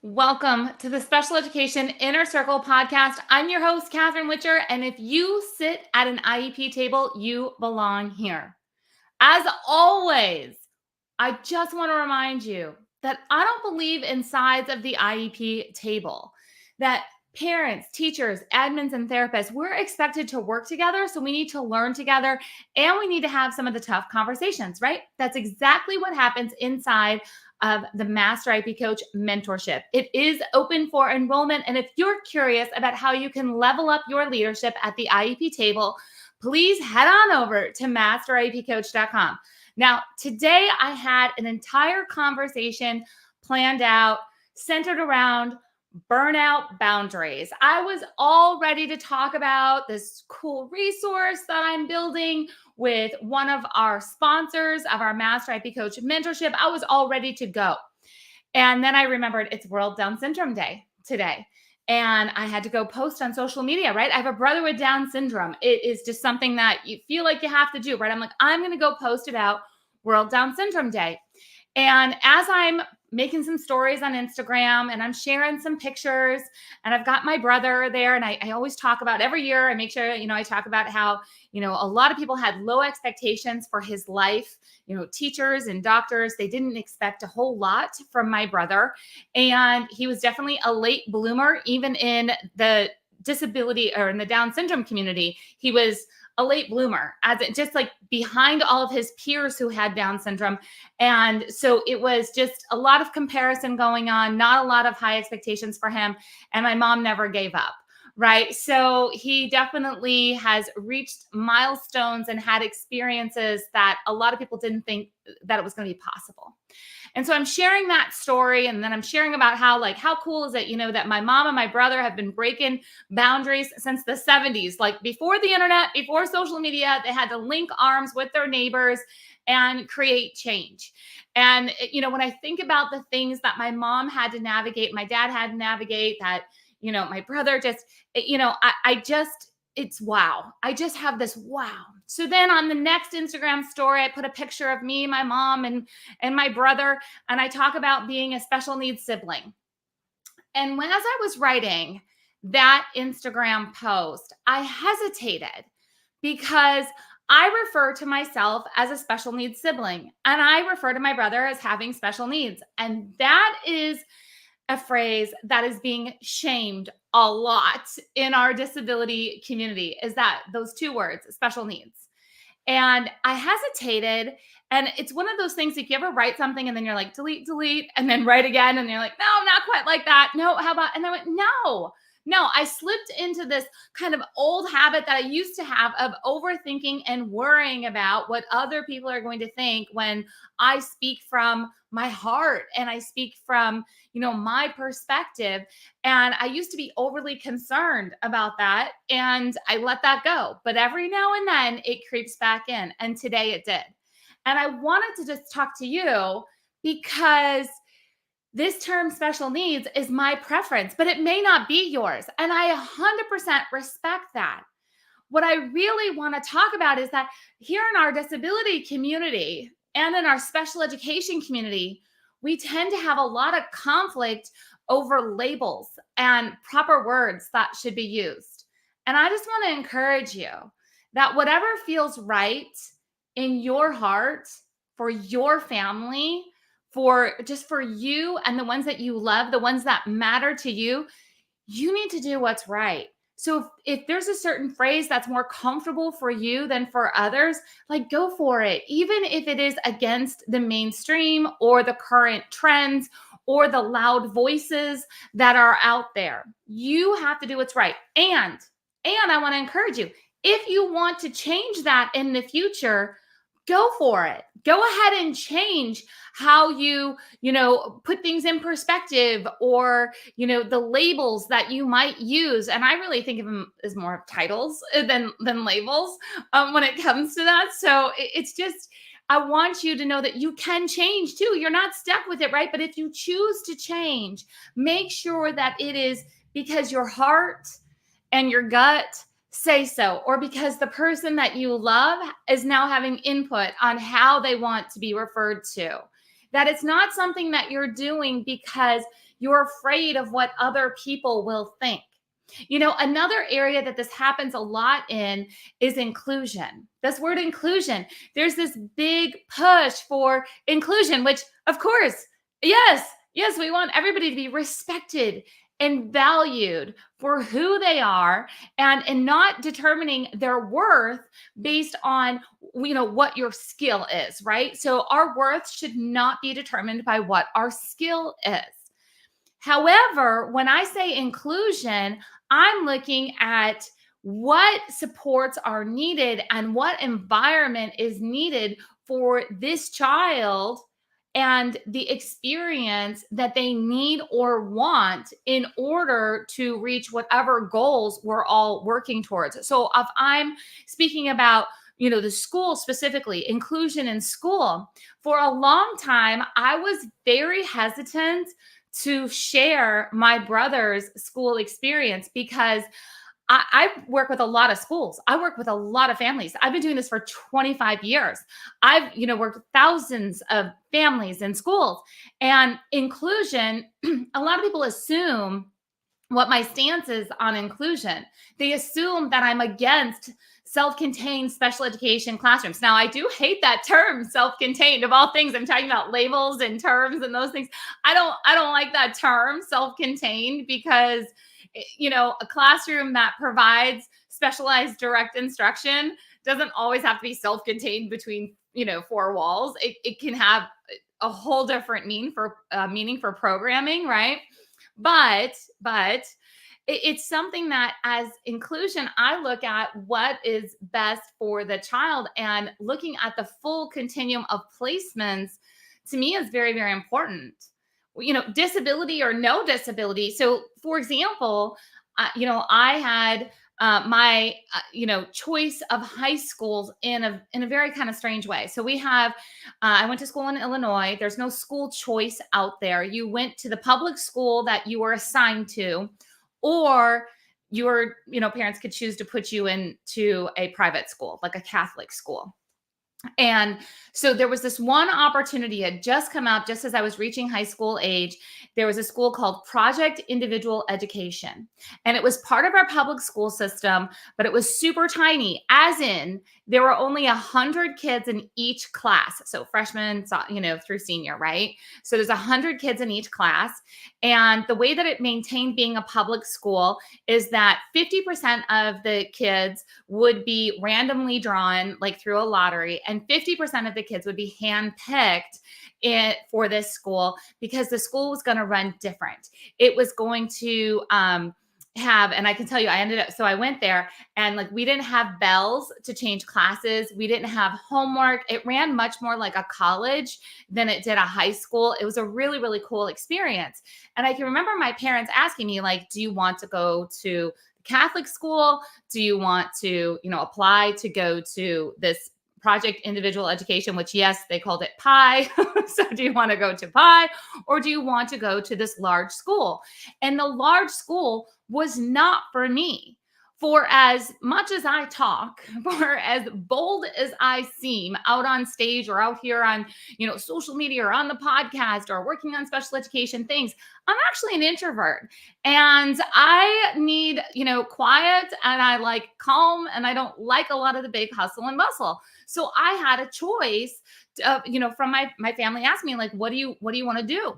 Welcome to the Special Education Inner Circle podcast. I'm your host, Catherine Witcher, and if you sit at an IEP table, you belong here. As always, I just want to remind you that I don't believe in sides of the IEP table, that parents, teachers, admins, and therapists, we're expected to work together. So we need to learn together and we need to have some of the tough conversations, right? That's exactly what happens inside of the Master IEP Coach mentorship. It is open for enrollment. And if you're curious about how you can level up your leadership at the IEP table, please head on over to masteriepcoach.com. Now, today I had an entire conversation planned out centered around burnout boundaries. I was all ready to talk about this cool resource that I'm building with one of our sponsors of our Master IEP Coach mentorship. I was all ready to go. And then I remembered it's World Down Syndrome Day today. And I had to go post on social media, right? I have a brother with Down syndrome. It is just something that you feel like you have to do, right? I'm like, I'm going to go post about World Down Syndrome Day. And as I'm making some stories on Instagram and I'm sharing some pictures and I've got my brother there and I always talk about every year, I make sure, I talk about how, a lot of people had low expectations for his life. Teachers and doctors, they didn't expect a whole lot from my brother. And he was definitely a late bloomer, even in the disability or in the Down syndrome community. He was a late bloomer, as it just like behind all of his peers who had Down syndrome. And so it was just a lot of comparison going on, not a lot of high expectations for him. And my mom never gave up. Right. So he definitely has reached milestones and had experiences that a lot of people didn't think that it was going to be possible. And so I'm sharing that story. And then I'm sharing about how cool is it, that my mom and my brother have been breaking boundaries since the 70s, like before the internet, before social media. They had to link arms with their neighbors and create change. And, when I think about the things that my mom had to navigate, my dad had to navigate, that, my brother just, it's wow. I just have this wow. So then on the next Instagram story, I put a picture of me, my mom, and my brother, and I talk about being a special needs sibling. And as I was writing that Instagram post, I hesitated because I refer to myself as a special needs sibling, and I refer to my brother as having special needs. And that is a phrase that is being shamed a lot in our disability community, is that those two words, special needs. And I hesitated. And it's one of those things, if you ever write something and then you're like, delete, and then write again, and you're like, no, not quite like that. No, how about, and I went, no, I slipped into this kind of old habit that I used to have of overthinking and worrying about what other people are going to think when I speak from my heart and I speak from, my perspective. And I used to be overly concerned about that, and I let that go. But every now and then it creeps back in. And today it did. And I wanted to just talk to you because this term special needs is my preference, but it may not be yours. And I 100% respect that. What I really want to talk about is that here in our disability community and in our special education community, we tend to have a lot of conflict over labels and proper words that should be used. And I just want to encourage you that whatever feels right in your heart for your family, for you and the ones that you love, the ones that matter to you, you need to do what's right. So if there's a certain phrase that's more comfortable for you than for others, like go for it, even if it is against the mainstream or the current trends or the loud voices that are out there. You have to do what's right. And I want to encourage you, if you want to change that in the future, go for it. Go ahead and change how you put things in perspective, or, the labels that you might use. And I really think of them as more of titles than labels when it comes to that. So it's just, I want you to know that you can change too. You're not stuck with it, right? But if you choose to change, make sure that it is because your heart and your gut say so, or because the person that you love is now having input on how they want to be referred to. That it's not something that you're doing because You're afraid of what other people will think. Another area that this happens a lot in is inclusion. This word inclusion, there's this big push for inclusion, which, of course, yes, we want everybody to be respected and valued for who they are, and not determining their worth based on what your skill is, right? So our worth should not be determined by what our skill is. However, when I say inclusion, I'm looking at what supports are needed and what environment is needed for this child and the experience that they need or want in order to reach whatever goals we're all working towards. So if I'm speaking about the school specifically, inclusion in school, for a long time, I was very hesitant to share my brother's school experience because I work with a lot of schools. I work with a lot of families. I've been doing this for 25 years. I've, worked with thousands of families in schools, and inclusion. A lot of people assume what my stance is on inclusion. They assume that I'm against self-contained special education classrooms. Now, I do hate that term, self-contained. Of all things, I'm talking about labels and terms and those things. I don't like that term, self-contained, because a classroom that provides specialized direct instruction doesn't always have to be self-contained between four walls. It can have a whole different meaning for programming, right? But it's something that, as inclusion, I look at what is best for the child, and looking at the full continuum of placements to me is very, very important. Disability or no disability. So, for example, I had my choice of high schools in a very kind of strange way. So we have I went to school in Illinois. There's no school choice out there. You went to the public school that you were assigned to, or your parents could choose to put you into a private school, like a Catholic school. And so there was this one opportunity had just come out just as I was reaching high school age. There was a school called Project Individual Education, and it was part of our public school system, but it was super tiny, as in there were only 100 kids in each class. So freshman, through senior, right? So there's 100 kids in each class. And the way that it maintained being a public school is that 50% of the kids would be randomly drawn, like through a lottery, and 50% of the kids would be handpicked for this school, because the school was going to run different. It was going to and I can tell you, I went there, and we didn't have bells to change classes. We didn't have homework. It ran much more like a college than it did a high school. It was a really, really cool experience. And I can remember my parents asking me, do you want to go to Catholic school? Do you want to, apply to go to this Project Individual Education, which, yes, they called it PI. So do you want to go to PI, or do you want to go to this large school? And the large school was not for me. For as much as I talk, for as bold as I seem out on stage or out here on, social media or on the podcast or working on special education things, I'm actually an introvert, and I need, quiet, and I like calm, and I don't like a lot of the big hustle and bustle. So I had a choice, from my family asked me, what do you want to do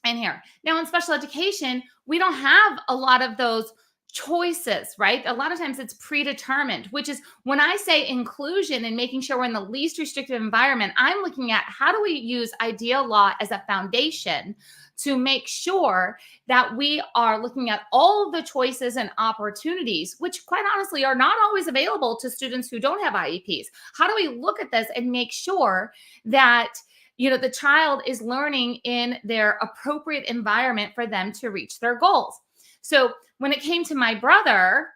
in here? Now, in special education, we don't have a lot of those choices, right? A lot of times it's predetermined, which is when I say inclusion and making sure we're in the least restrictive environment, I'm looking at how do we use IDEA law as a foundation to make sure that we are looking at all of the choices and opportunities, which quite honestly are not always available to students who don't have IEPs. How do we look at this and make sure that the child is learning in their appropriate environment for them to reach their goals? So when it came to my brother's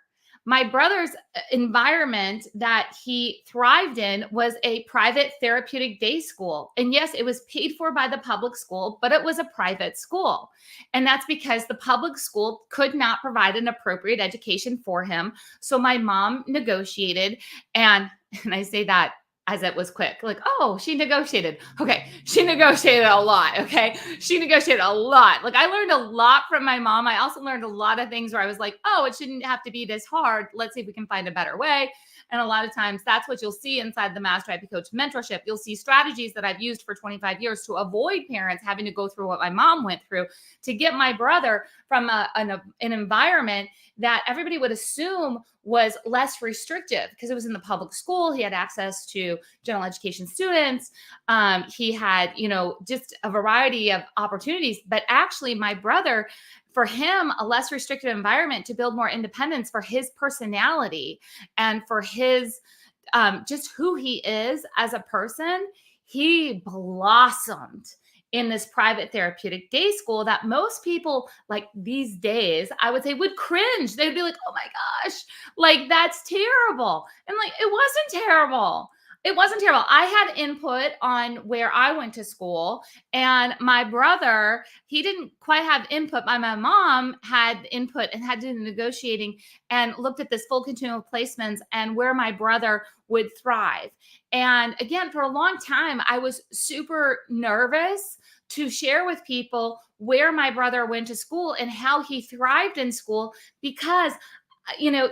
environment that he thrived in was a private therapeutic day school. And yes, it was paid for by the public school, but it was a private school. And that's because the public school could not provide an appropriate education for him. So my mom negotiated, and I say that as it was quick. Like, oh, she negotiated. Okay. She negotiated a lot. Okay. She negotiated a lot. Like, I learned a lot from my mom. I also learned a lot of things where I was like, oh, it shouldn't have to be this hard. Let's see if we can find a better way. And a lot of times that's what you'll see inside the Master IP Coach mentorship. You'll see strategies that I've used for 25 years to avoid parents having to go through what my mom went through, to get my brother from an environment that everybody would assume was less restrictive because it was in the public school. He had access to general education students. He had, just a variety of opportunities. But actually, my brother, for him, a less restrictive environment to build more independence for his personality and for his just who he is as a person, he blossomed in this private therapeutic day school that most people, like, these days, I would say, would cringe. They'd be like, oh my gosh, like, that's terrible. And like, it wasn't terrible. It wasn't terrible. I had input on where I went to school, and my brother, he didn't quite have input, but my mom had input and had to do the negotiating and looked at this full continuum of placements and where my brother would thrive. And again, for a long time, I was super nervous to share with people where my brother went to school and how he thrived in school, because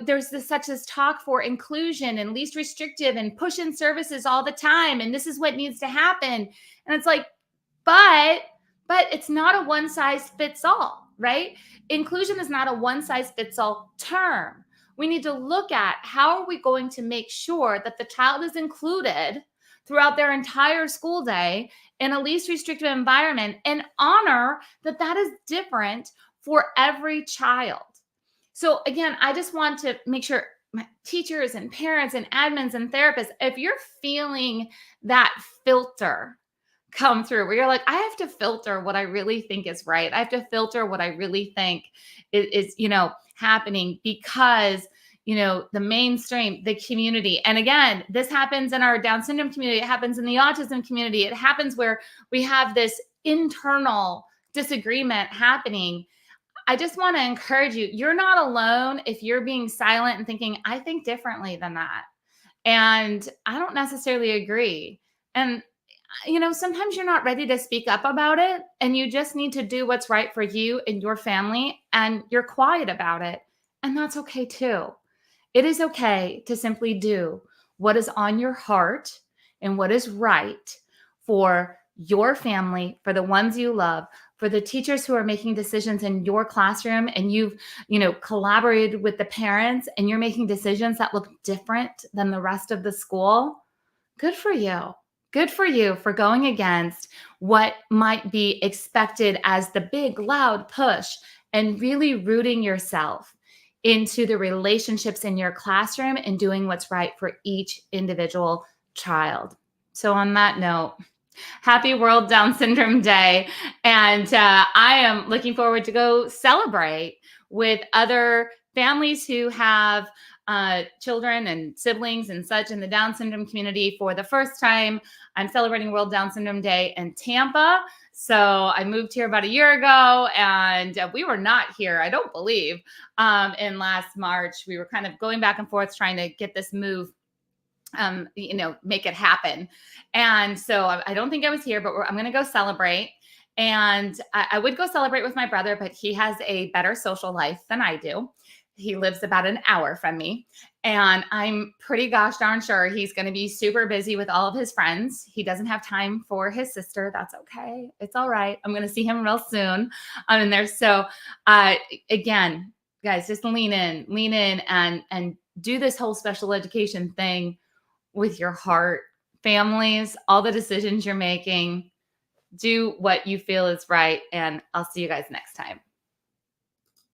there's such this talk for inclusion and least restrictive and push-in services all the time, and this is what needs to happen. And it's like, but it's not a one size fits all, right? Inclusion is not a one size fits all term. We need to look at how are we going to make sure that the child is included throughout their entire school day in a least restrictive environment, and honor that is different for every child. So again, I just want to make sure my teachers and parents and admins and therapists, if you're feeling that filter come through where you're like, I have to filter what I really think is right. I have to filter what I really think is happening because, the mainstream, the community. And again, this happens in our Down syndrome community. It happens in the autism community. It happens where we have this internal disagreement happening. I just want to encourage you. You're not alone if you're being silent and thinking, I think differently than that. And I don't necessarily agree. And, sometimes you're not ready to speak up about it, and you just need to do what's right for you and your family, and you're quiet about it. And that's okay too. It is okay to simply do what is on your heart and what is right for your family, for the ones you love, for the teachers who are making decisions in your classroom, and you've, collaborated with the parents and you're making decisions that look different than the rest of the school. Good for you. Good for you for going against what might be expected as the big, loud push, and really rooting yourself into the relationships in your classroom and doing what's right for each individual child. So on that note, happy World Down Syndrome Day. And I am looking forward to go celebrate with other families who have children and siblings and such in the Down syndrome community. For the first time, I'm celebrating World Down Syndrome Day in Tampa. So I moved here about a year ago, and we were not here, I don't believe, in last March. We were kind of going back and forth trying to get this move make it happen. And so I don't think I was here, but I'm going to go celebrate. And I would go celebrate with my brother, but he has a better social life than I do. He lives about an hour from me. And I'm pretty gosh darn sure he's going to be super busy with all of his friends. He doesn't have time for his sister. That's okay. It's all right. I'm going to see him real soon. I'm in there. So again, guys, just lean in and do this whole special education thing with your heart. Families, all the decisions you're making, do what you feel is right. And I'll see you guys next time.